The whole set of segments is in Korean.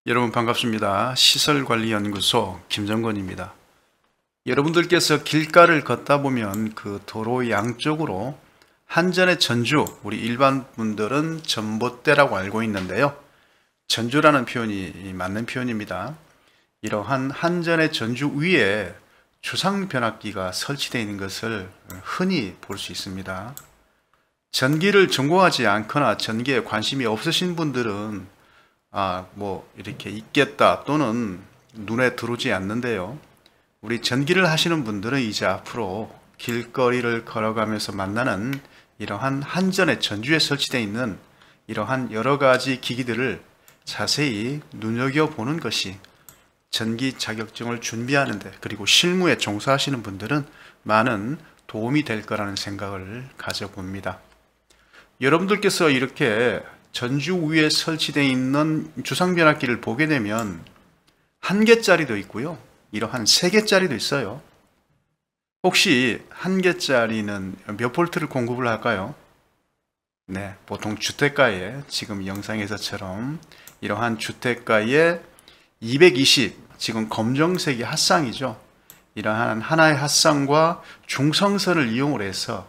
여러분 반갑습니다. 시설관리연구소 김정건입니다. 여러분들께서 길가를 걷다 보면 그 도로 양쪽으로 한전의 전주, 우리 일반 분들은 전봇대라고 알고 있는데요. 전주라는 표현이 맞는 표현입니다. 이러한 한전의 전주 위에 주상변압기가 설치되어 있는 것을 흔히 볼 수 있습니다. 전기를 전공하지 않거나 전기에 관심이 없으신 분들은 이렇게 있겠다 또는 눈에 들어오지 않는데요. 우리 전기를 하시는 분들은 이제 앞으로 길거리를 걸어가면서 만나는 이러한 한전의 전주에 설치되어 있는 이러한 여러 가지 기기들을 자세히 눈여겨보는 것이 전기 자격증을 준비하는데, 그리고 실무에 종사하시는 분들은 많은 도움이 될 거라는 생각을 가져봅니다. 여러분들께서 이렇게 전주 위에 설치되어 있는 주상변압기를 보게 되면 1개짜리도 있고요, 이러한 3개짜리도 있어요. 혹시 1개짜리는 몇 볼트를 공급을 할까요? 네, 보통 주택가에 지금 영상에서처럼 이러한 주택가에 220, 지금 검정색이 핫상이죠. 이러한 하나의 핫상과 중성선을 이용을 해서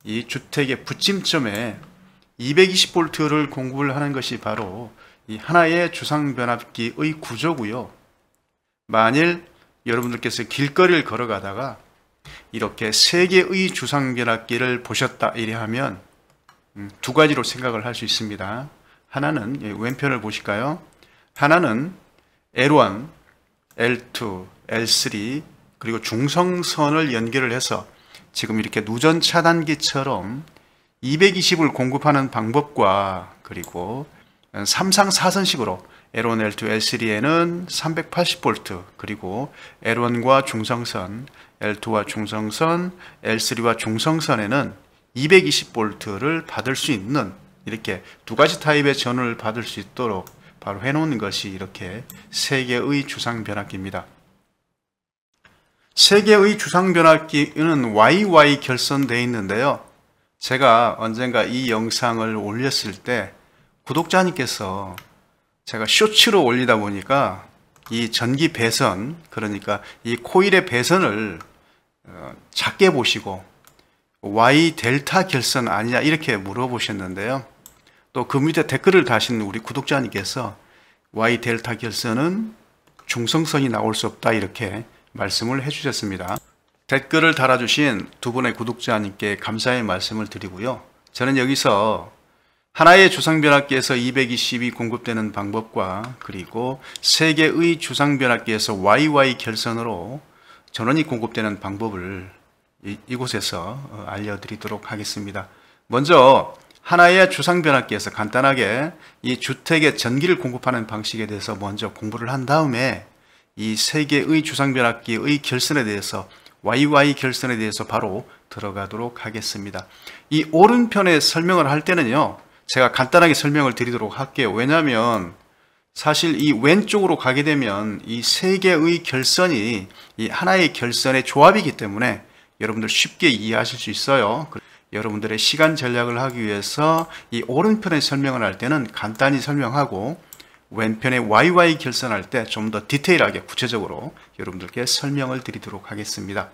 이 주택의 붙임점에 220V를 공급을 하는 것이 바로 이 하나의 주상변압기의 구조고요. 만일 여러분들께서 길거리를 걸어가다가 이렇게 3개의 주상변압기를 보셨다 이래 하면 두 가지로 생각을 할 수 있습니다. 하나는 왼편을 보실까요? 하나는 L1, L2, L3 그리고 중성선을 연결을 해서 지금 이렇게 누전 차단기처럼 220을 공급하는 방법과, 그리고 3상 4선식으로 L1, L2, L3에는 380V, 그리고 L1과 중성선, L2와 중성선, L3와 중성선에는 220V를 받을 수 있는, 이렇게 두 가지 타입의 전원을 받을 수 있도록 바로 해놓은 것이 이렇게 3개의 주상변압기입니다. 3개의 주상변압기는 YY 결선되어 있는데요. 제가 언젠가 이 영상을 올렸을 때 구독자님께서 제가 쇼츠로 올리다 보니까 이 전기 배선, 그러니까 이 코일의 배선을 작게 보시고 Y 델타 결선 아니냐 이렇게 물어보셨는데요. 또 그 밑에 댓글을 다신 우리 구독자님께서 Y 델타 결선은 중성선이 나올 수 없다 이렇게 말씀을 해주셨습니다. 댓글을 달아주신 두 분의 구독자님께 감사의 말씀을 드리고요. 저는 여기서 하나의 주상변압기에서 220이 공급되는 방법과, 그리고 3개의 주상변압기에서 YY 결선으로 전원이 공급되는 방법을 이곳에서 알려드리도록 하겠습니다. 먼저 하나의 주상변압기에서 간단하게 이 주택에 전기를 공급하는 방식에 대해서 먼저 공부를 한 다음에 이 3개의 주상변압기의 결선에 대해서, YY 결선에 대해서 바로 들어가도록 하겠습니다. 이 오른편에 설명을 할 때는요, 제가 간단하게 설명을 드리도록 할게요. 왜냐하면 사실 이 왼쪽으로 가게 되면 이 3개의 결선이 이 하나의 결선의 조합이기 때문에 여러분들 쉽게 이해하실 수 있어요. 여러분들의 시간 전략을 하기 위해서 이 오른편에 설명을 할 때는 간단히 설명하고, 왼편에 YY 결선할 때 좀 더 디테일하게 구체적으로 여러분들께 설명을 드리도록 하겠습니다.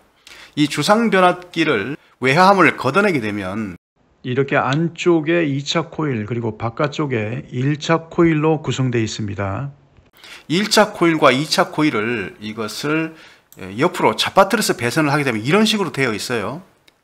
이 주상변압기를 외화함을 걷어내게 되면 이렇게 안쪽에 2차 코일, 그리고 바깥쪽에 1차 코일로 구성되어 있습니다. 1차 코일과 2차 코일을 이것을 옆으로 잡아뜨려서 배선을 하게 되면 이런 식으로 되어 있어요.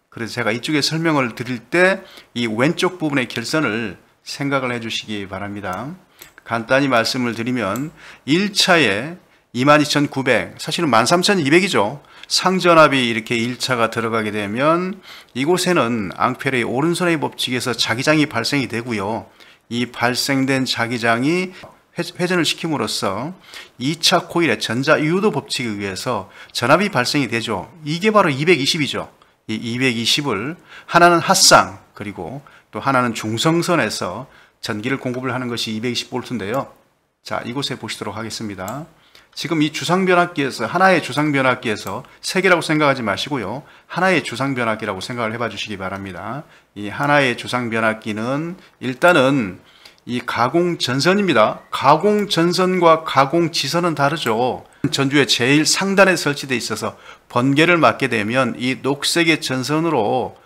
그래서 제가 이쪽에 설명을 드릴 때 이 왼쪽 부분의 결선을 생각을 해 주시기 바랍니다. 간단히 말씀을 드리면 1차에 22,900, 사실은 13,200이죠. 상전압이 이렇게 1차가 들어가게 되면 이곳에는 앙페르의 오른손의 법칙에서 자기장이 발생이 되고요. 이 발생된 자기장이 회전을 시킴으로써 2차 코일의 전자유도 법칙에 의해서 전압이 발생이 되죠. 이게 바로 220이죠. 이 220을 하나는 핫상, 그리고 또 하나는 중성선에서 전기를 공급을 하는 것이 220V인데요. 자, 이곳에 보시도록 하겠습니다. 지금 이 주상변압기에서, 하나의 주상변압기에서 3개라고 생각하지 마시고요. 하나의 주상변압기라고 생각을 해봐 주시기 바랍니다. 이 하나의 주상변압기는 일단은 이 가공전선입니다. 가공전선과 가공지선은 다르죠. 전주의 제일 상단에 설치되어 있어서 번개를 맞게 되면 이 녹색의 전선으로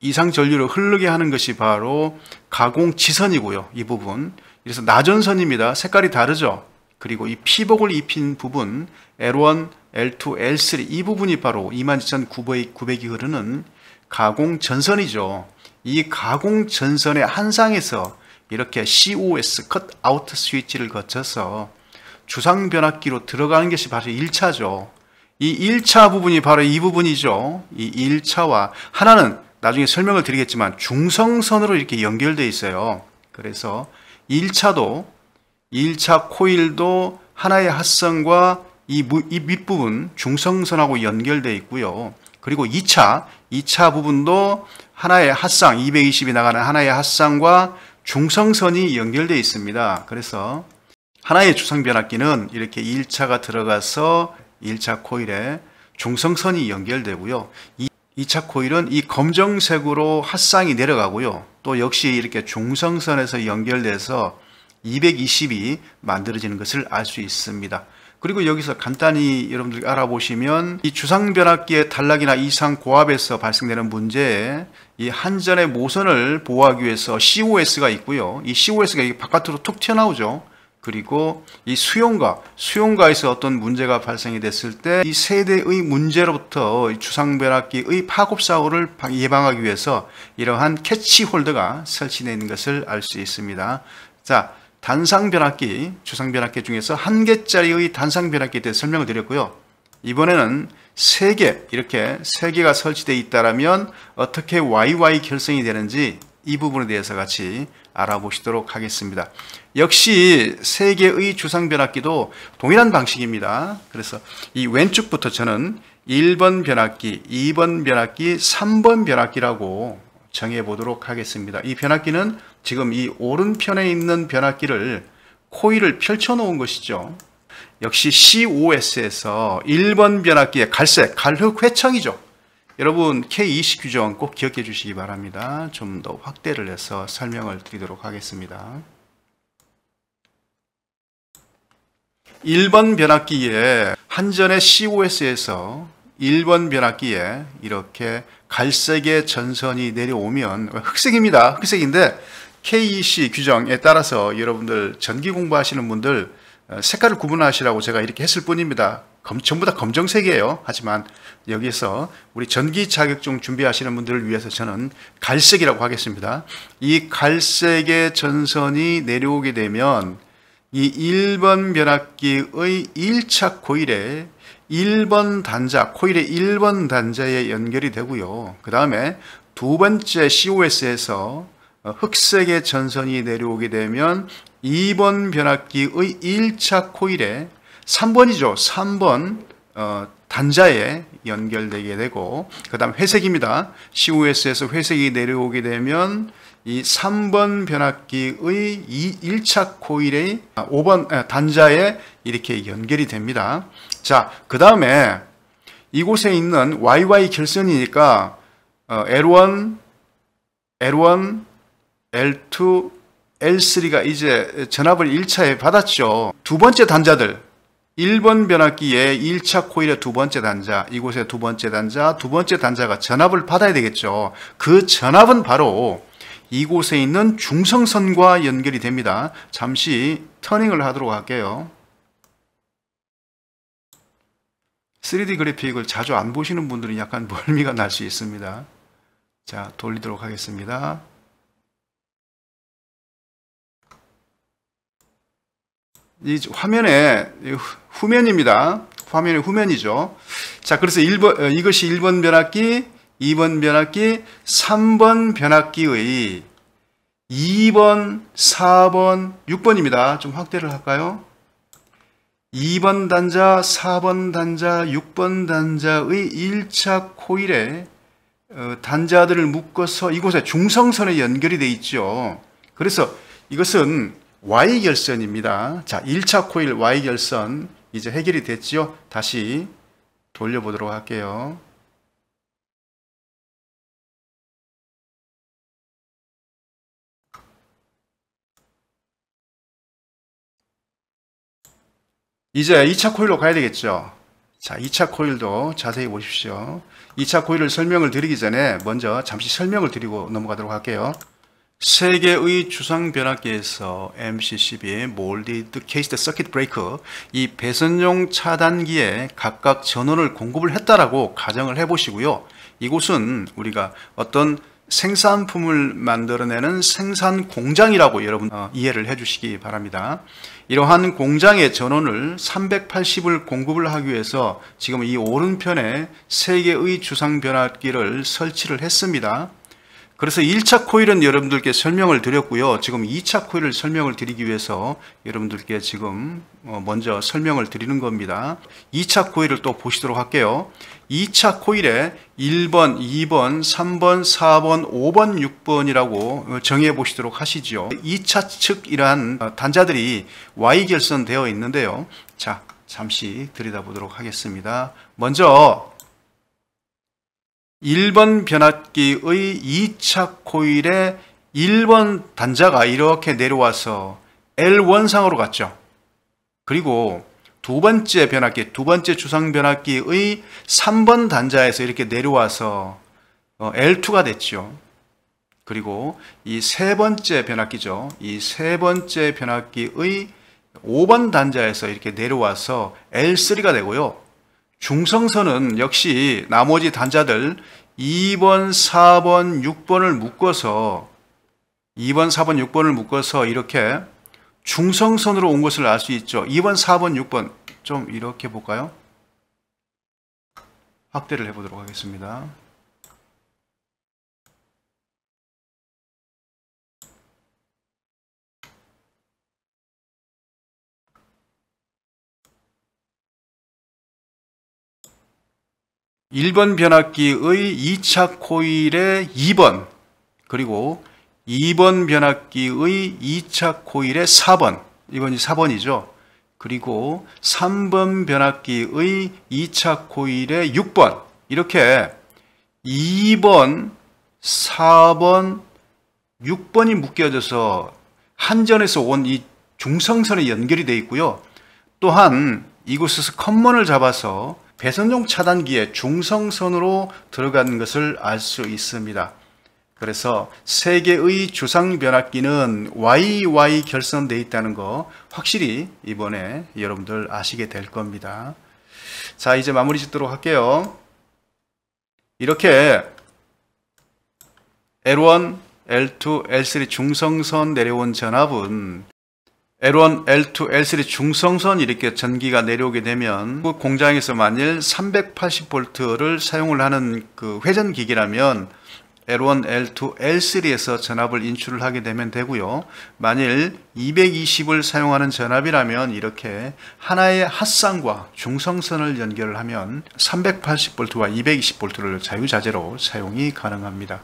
이상 전류를 흐르게 하는 것이 바로 가공지선이고요. 이 부분. 그래서 나전선입니다. 색깔이 다르죠. 그리고 이 피복을 입힌 부분 L1, L2, L3 이 부분이 바로 22,900이 흐르는 가공전선이죠. 이 가공전선의 한 쌍에서 이렇게 COS 컷 아웃 스위치를 거쳐서 주상변압기로 들어가는 것이 바로 1차죠. 이 1차 부분이 바로 이 부분이죠. 이 1차와 하나는 나중에 설명을 드리겠지만 중성선으로 이렇게 연결되어 있어요. 그래서 1차 코일도 하나의 핫선과 이 밑부분 중성선하고 연결되어 있고요. 그리고 2차 부분도 하나의 핫상 220이 나가는 하나의 핫상과 중성선이 연결되어 있습니다. 그래서 하나의 주상변압기는 이렇게 1차가 들어가서 1차 코일에 중성선이 연결되고요. 2차 코일은 이 검정색으로 핫상이 내려가고요. 또 역시 이렇게 중성선에서 연결돼서 220이 만들어지는 것을 알 수 있습니다. 그리고 여기서 간단히 여러분들이 알아보시면 이 주상변압기의 단락이나 이상 고압에서 발생되는 문제에 이 한전의 모선을 보호하기 위해서 COS가 있고요. 이 COS가 바깥으로 툭 튀어나오죠. 그리고 이 수용가에서 어떤 문제가 발생이 됐을 때 이 세대의 문제로부터 주상변압기의 파급 사고를 예방하기 위해서 이러한 캐치 홀더가 설치되어 있는 것을 알 수 있습니다. 자, 단상변압기, 주상변압기 중에서 1개짜리의 단상변압기에 대해서 설명을 드렸고요. 이번에는 3개, 이렇게 3개가 설치되어 있다면 어떻게 YY 결성이 되는지 이 부분에 대해서 같이 알아보시도록 하겠습니다. 역시 3개의 주상변압기도 동일한 방식입니다. 그래서 이 왼쪽부터 저는 1번 변압기, 2번 변압기, 3번 변압기라고 정해 보도록 하겠습니다. 이 변압기는 지금 이 오른편에 있는 변압기를 코일을 펼쳐 놓은 것이죠. 역시 COS에서 1번 변압기의 갈색, 갈흑 회청이죠. 여러분 K20 규정 꼭 기억해 주시기 바랍니다. 좀 더 확대를 해서 설명을 드리도록 하겠습니다. 1번 변압기에 한전의 COS에서 1번 변압기에 이렇게 갈색의 전선이 내려오면 흑색입니다. 흑색인데 KEC 규정에 따라서 여러분들 전기 공부하시는 분들 색깔을 구분하시라고 제가 이렇게 했을 뿐입니다. 전부 다 검정색이에요. 하지만 여기서 우리 전기 자격증 준비하시는 분들을 위해서 저는 갈색이라고 하겠습니다. 이 갈색의 전선이 내려오게 되면 이 1번 변압기의 1차 코일에 1번 단자, 코일의 1번 단자에 연결이 되고요. 그 다음에 두 번째 COS에서 흑색의 전선이 내려오게 되면 2번 변압기의 1차 코일에 3번이죠. 3번 단자에 연결되게 되고, 그 다음 회색입니다. COS에서 회색이 내려오게 되면 이 3번 변압기의 1차 코일의 5번 단자에 이렇게 연결이 됩니다. 자, 그 다음에 이곳에 있는 YY 결선이니까 L1, L2, L3가 이제 전압을 1차에 받았죠. 두 번째 단자들, 1번 변압기의 1차 코일의 두 번째 단자, 이곳의 두 번째 단자가 전압을 받아야 되겠죠. 그 전압은 바로 이곳에 있는 중성선과 연결이 됩니다. 잠시 터닝을 하도록 할게요. 3D 그래픽을 자주 안 보시는 분들은 약간 멀미가 날 수 있습니다. 자, 돌리도록 하겠습니다. 이 화면에 후면입니다. 화면의 후면이죠. 자, 그래서 이것이 1번 변압기, 2번 변압기, 3번 변압기의 2번, 4번, 6번입니다. 좀 확대를 할까요? 2번 단자, 4번 단자, 6번 단자의 1차 코일에 단자들을 묶어서 이곳에 중성선에 연결이 되어 있죠. 그래서 이것은 Y결선입니다. 자, 1차 코일 Y결선 이제 해결이 됐죠. 다시 돌려보도록 할게요. 이제 2차 코일로 가야 되겠죠. 자, 2차 코일도 자세히 보십시오. 2차 코일을 설명을 드리기 전에 먼저 잠시 설명을 드리고 넘어가도록 할게요. 세 개의 주상 변압기에서 MCCB, 몰디드 케이스드 서킷 브레이크, 이 배선용 차단기에 각각 전원을 공급을 했다라고 가정을 해보시고요. 이곳은 우리가 어떤 생산품을 만들어내는 생산 공장이라고 여러분 이해를 해주시기 바랍니다. 이러한 공장의 전원을 380을 공급을 하기 위해서 지금 이 오른편에 3개의 주상 변압기를 설치를 했습니다. 그래서 1차 코일은 여러분들께 설명을 드렸고요. 지금 2차 코일을 설명을 드리기 위해서 여러분들께 지금 먼저 설명을 드리는 겁니다. 2차 코일을 또 보시도록 할게요. 2차 코일에 1번, 2번, 3번, 4번, 5번, 6번이라고 정해 보시도록 하시죠. 2차 측 이러한 단자들이 Y 결선되어 있는데요. 자, 잠시 들여다보도록 하겠습니다. 먼저 1번 변압기의 2차 코일에 1번 단자가 이렇게 내려와서 L1상으로 갔죠. 그리고 두 번째 변압기, 두 번째 주상 변압기의 3번 단자에서 이렇게 내려와서 L2가 됐죠. 그리고 이 세 번째 변압기죠. 이 세 번째 변압기의 5번 단자에서 이렇게 내려와서 L3가 되고요. 중성선은 역시 나머지 단자들 2번, 4번, 6번을 묶어서 2번, 4번, 6번을 묶어서 이렇게 중성선으로 온 것을 알 수 있죠. 2번, 4번, 6번 좀 이렇게 볼까요? 확대를 해보도록 하겠습니다. (1번) 변압기의 2차 코일의 2번, 그리고 2번 변압기의 2차 코일의 4번, 이번이 4번이죠. 그리고 3번 변압기의 2차 코일의 6번, 이렇게 2번, 4번, 6번이 묶여져서 한전에서 온 이 중성선에 연결이 되어 있고요. 또한 이곳에서 컨먼을 잡아서 배선용 차단기에 중성선으로 들어가는 것을 알 수 있습니다. 그래서 세 개의 주상 변압기는 YY 결선되어 있다는 거 확실히 이번에 여러분들 아시게 될 겁니다. 자, 이제 마무리 짓도록 할게요. 이렇게 L1, L2, L3 중성선 내려온 전압은 L1, L2, L3 중성선 이렇게 전기가 내려오게 되면 그 공장에서 만일 380V를 사용을 하는 그 회전기기라면 L1, L2, L3에서 전압을 인출을 하게 되면 되고요. 만일 220을 사용하는 전압이라면 이렇게 하나의 핫상과 중성선을 연결을 하면 380V와 220V를 자유자재로 사용이 가능합니다.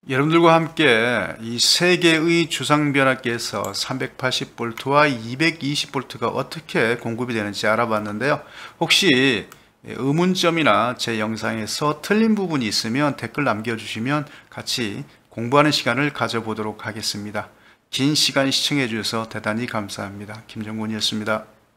여러분들과 함께 이 세 개의 주상 변압기에서 380V와 220V가 어떻게 공급이 되는지 알아봤는데요. 혹시 의문점이나 제 영상에서 틀린 부분이 있으면 댓글 남겨주시면 같이 공부하는 시간을 가져보도록 하겠습니다. 긴 시간 시청해 주셔서 대단히 감사합니다. 김정곤이었습니다.